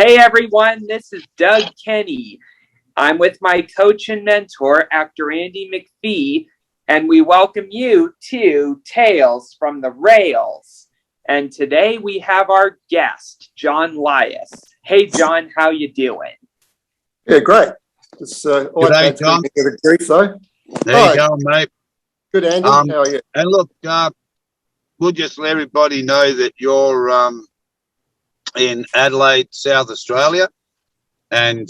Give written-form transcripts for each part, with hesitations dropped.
Hey everyone, this is Doug Kenny. I'm with my coach and mentor, actor Andy McPhee, and we welcome you to Tales from the Rails. And today we have our guest, John Lyas. Hey John, how you doing? Yeah, great. It's G'day, John. Get a grief though. There you go, mate. Good, Andy. How are you? And look, we'll just let everybody know that you're in Adelaide, South Australia, and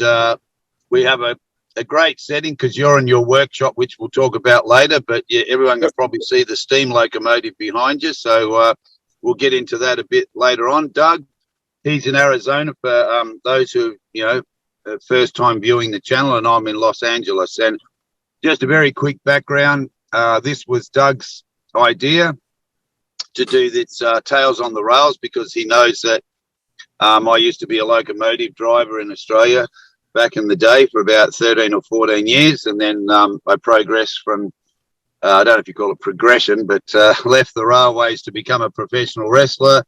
we have a great setting because you're in your workshop, which we'll talk about later. But yeah, everyone can probably see the steam locomotive behind you, so we'll get into that a bit later on. Doug, he's in Arizona for those who first time viewing the channel, and I'm in Los Angeles. And just a very quick background: this was Doug's idea to do this Tales on the Rails because he knows that I used to be a locomotive driver in Australia back in the day for about 13 or 14 years, and then I progressed from I don't know if you call it progression, but left the railways to become a professional wrestler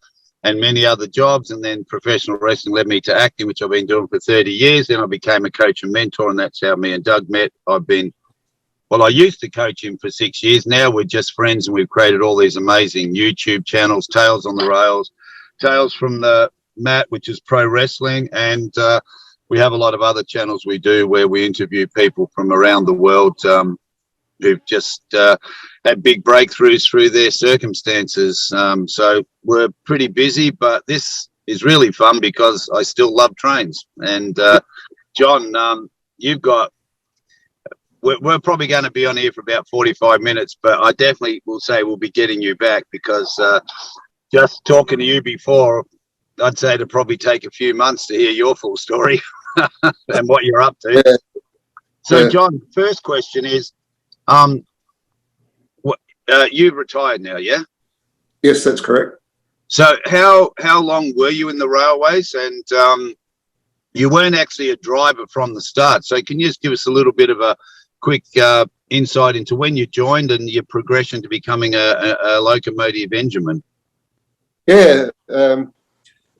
and many other jobs, and then professional wrestling led me to acting, which I've been doing for 30 years. Then I became a coach and mentor, and that's how me and Doug met. I used to coach him for 6 years. Now we're just friends, and we've created all these amazing YouTube channels, Tales on the Rails, Tales from the Mat, which is pro wrestling, and we have a lot of other channels we do where we interview people from around the world who've just had big breakthroughs through their circumstances. So we're pretty busy, but this is really fun because I still love trains. And John, we're probably going to be on here for about 45 minutes, but I definitely will say we'll be getting you back because just talking to you before, I'd say it'd probably take a few months to hear your full story and what you're up to. Yeah. So, John, first question is, you've retired now, yeah? Yes, that's correct. So how long were you in the railways? And you weren't actually a driver from the start. So can you just give us a little bit of a quick insight into when you joined and your progression to becoming a locomotive engineman? Yeah,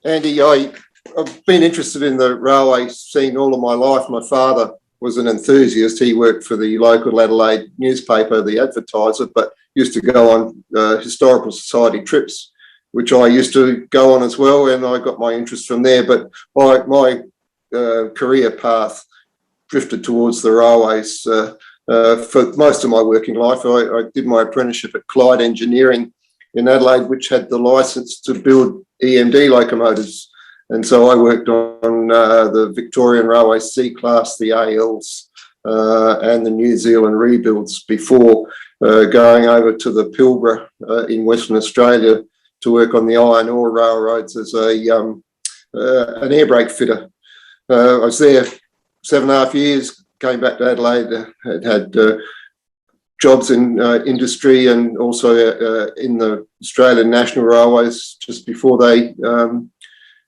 Andy, I've been interested in the railway scene all of my life. My father was an enthusiast. He worked for the local Adelaide newspaper, the Advertiser, but used to go on historical society trips, which I used to go on as well, and I got my interest from there. But my career path drifted towards the railways. For most of my working life, I did my apprenticeship at Clyde Engineering in Adelaide, which had the license to build EMD locomotives. And so I worked on the Victorian Railway C-Class, the ALs, and the New Zealand rebuilds before going over to the Pilbara in Western Australia to work on the iron ore railroads as an air brake fitter. I was there 7.5 years, came back to Adelaide, had jobs in industry and also in the Australian National Railways just before they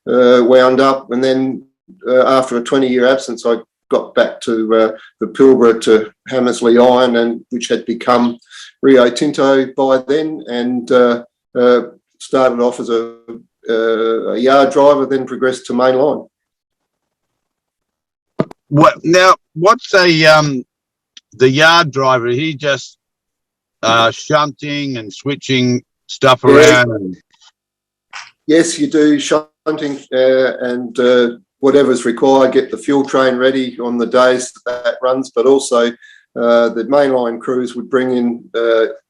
wound up. And then after a 20-year absence, I got back to the Pilbara to Hammersley Iron, and which had become Rio Tinto by then, and started off as a yard driver, then progressed to mainline. What's the yard driver? He just shunting and switching stuff around. Yes, you do shunting and whatever's required. Get the fuel train ready on the days that runs, but also the mainline crews would bring in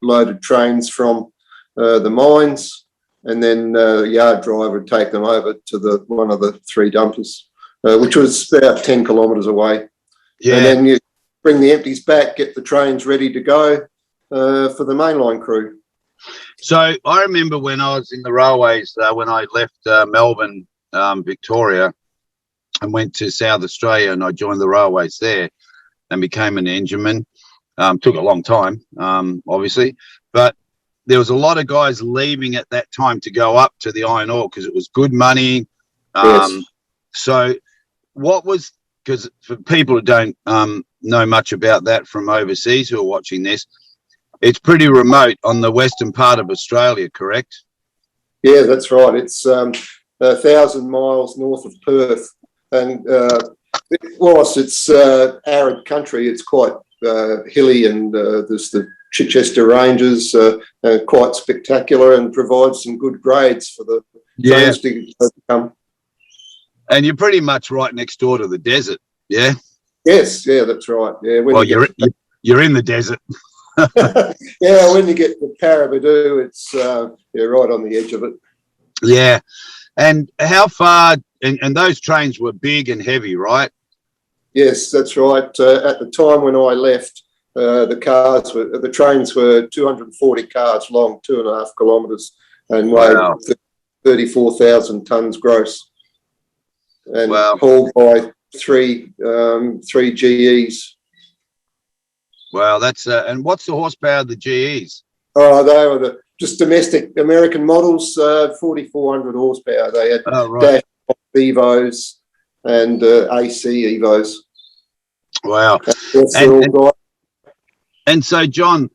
loaded trains from the mines, and then the yard driver would take them over to one of the three dumpers, which was about 10 kilometres away. Yeah. And then you bring the empties back, get the trains ready to go for the mainline crew. So I remember when I was in the railways, when I left Melbourne, Victoria, and went to South Australia, and I joined the railways there and became an engineman. Took a long time, obviously, but there was a lot of guys leaving at that time to go up to the iron ore because it was good money. Yes. So what was, because for people who don't know much about that from overseas who are watching this, it's pretty remote on the western part of Australia, correct? Yeah, that's right. It's 1,000 miles north of Perth, And whilst it's arid country, it's quite hilly, and there's the Chichester Ranges, quite spectacular, and provides some good grades for the trains to come. And you're pretty much right next door to the desert, yeah? Yes, yeah, that's right. Yeah, well, you're in the desert. Yeah, when you get to Parabadoo, it's right on the edge of it. Yeah. And how far, and those trains were big and heavy, right? Yes, that's right. At the time when I left, the trains were 240 cars long, 2.5 kilometres, and weighed 34,000 tonnes gross, and hauled by three GEs. Wow, that's and what's the horsepower of the GEs? Oh, they were just domestic American models, 4,400 horsepower. They had dash Evos and AC Evos. Wow. And so, John,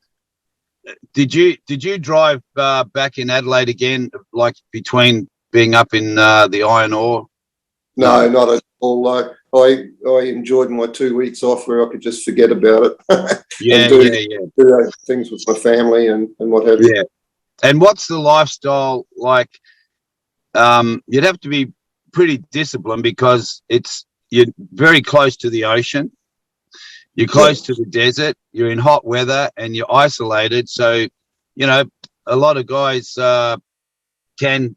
did you drive back in Adelaide again, like between being up in the iron ore? No, not at all. I enjoyed my 2 weeks off where I could just forget about it. Do things with my family and what have you. Yeah. And what's the lifestyle like? You'd have to be pretty disciplined because you're very close to the ocean. You're close to the desert. You're in hot weather and you're isolated. So, a lot of guys can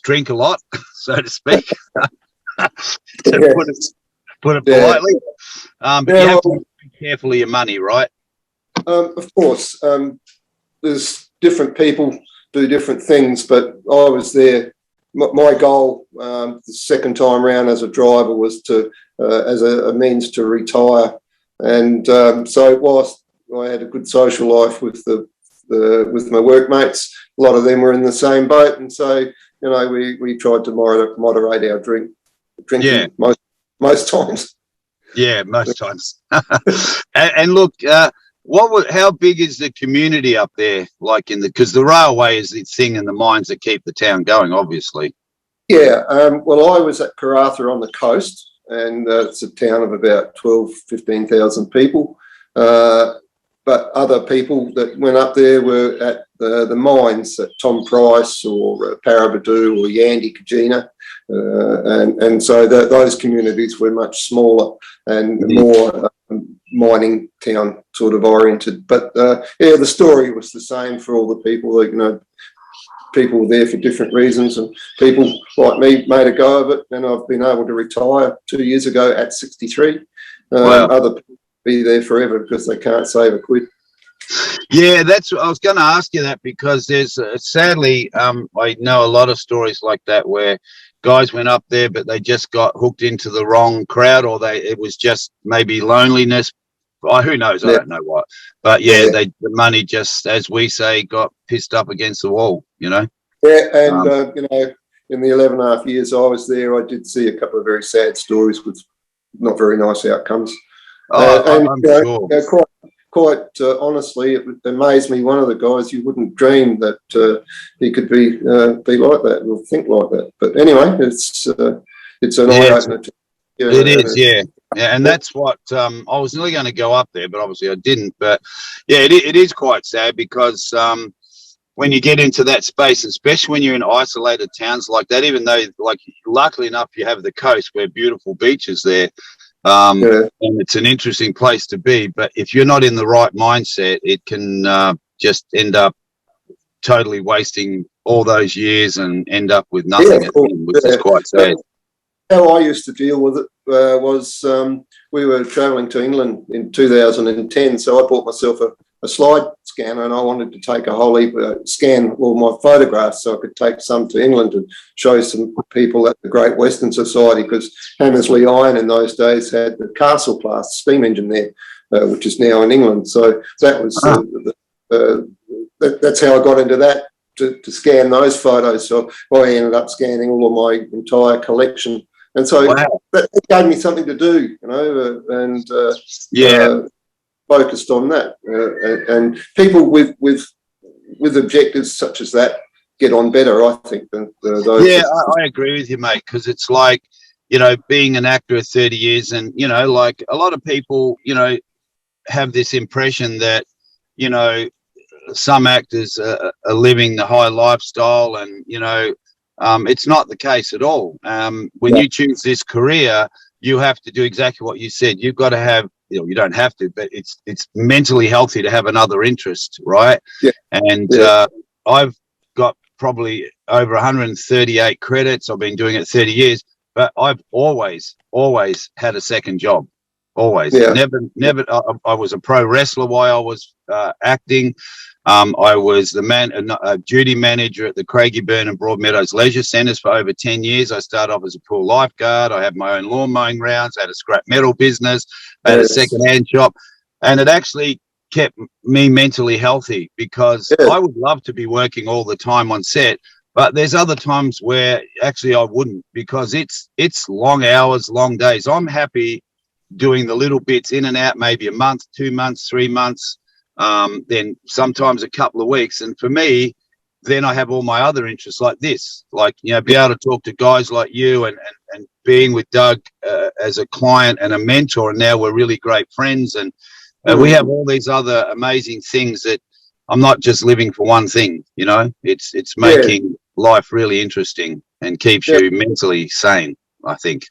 drink a lot, so to speak, to put it politely. But you have to be careful of your money, right? Of course. There's different people do different things, but I was there. My goal the second time round as a driver was to, as a means to retire. And so whilst I had a good social life with my workmates, a lot of them were in the same boat, and so we tried to moderate our drinking most times. Yeah, most times. and look, how big is the community up there? Like because the railway is the thing and the mines that keep the town going, obviously. Yeah. Well, I was at Karratha on the coast, and it's a town of about 15,000 people. But other people that went up there were at the mines at Tom Price or Parabadoo or Yandi Kajina. And so those communities were much smaller and more mining town sort of oriented. But the story was the same for all the people. People were there for different reasons, and people like me made a go of it, and I've been able to retire 2 years ago at 63. Other people be there forever because they can't save a quid. Yeah, I was going to ask you that because there's sadly, I know a lot of stories like that where guys went up there, but they just got hooked into the wrong crowd, or it was just maybe loneliness. Who knows? I don't know what. But the money just, as we say, got pissed up against the wall, Yeah, and in the 11.5 years I was there, I did see a couple of very sad stories with not very nice outcomes. I'm sure. Quite honestly, it amazed me. One of the guys, you wouldn't dream that he could be like that or think like that. But anyway, it's an eye opener. It is, yeah. And that's what I was nearly going to go up there, but obviously I didn't. But yeah, it is quite sad because when you get into that space, especially when you're in isolated towns like that, even though, like, luckily enough, you have the coast where beautiful beaches there. And it's an interesting place to be, but if you're not in the right mindset, it can just end up totally wasting all those years and end up with nothing at the end, which is quite sad. How I used to deal with it was we were travelling to England in 2010, so I bought myself a slide scanner, and I wanted to take a whole heap, scan all my photographs so I could take some to England and show some people at the Great Western Society, because Hammersley Iron in those days had the Castle class steam engine there, which is now in England. So that was that's how I got into that, to scan those photos. So I ended up scanning all of my entire collection, and so that gave me something to do, and focused on that, and people with objectives such as that get on better, I think, than those. Yeah, I agree with you, mate, because it's like being an actor of 30 years and, like a lot of people, have this impression that, some actors are living the high lifestyle and, it's not the case at all. When you choose this career, you have to do exactly what you said. You've got to have, you don't have to, but it's mentally healthy to have another interest, right? Yeah. And I've got probably over 138 credits. I've been doing it 30 years, but I've always had a second job. Always. Yeah. Never. I was a pro wrestler while I was acting. I was the duty manager at the Craigieburn and Broadmeadows Leisure Centres for over 10 years. I started off as a pool lifeguard. I had my own lawn mowing rounds. I had a scrap metal business. I had a second-hand shop. And it actually kept me mentally healthy because I would love to be working all the time on set. But there's other times where actually I wouldn't because it's long hours, long days. I'm happy doing the little bits in and out, maybe a month, 2 months, 3 months, then sometimes a couple of weeks. And for me, then I have all my other interests like this, like, be able to talk to guys like you and being with Doug as a client and a mentor. And now we're really great friends. And we have all these other amazing things that I'm not just living for one thing, it's making life really interesting and keeps you mentally sane, I think.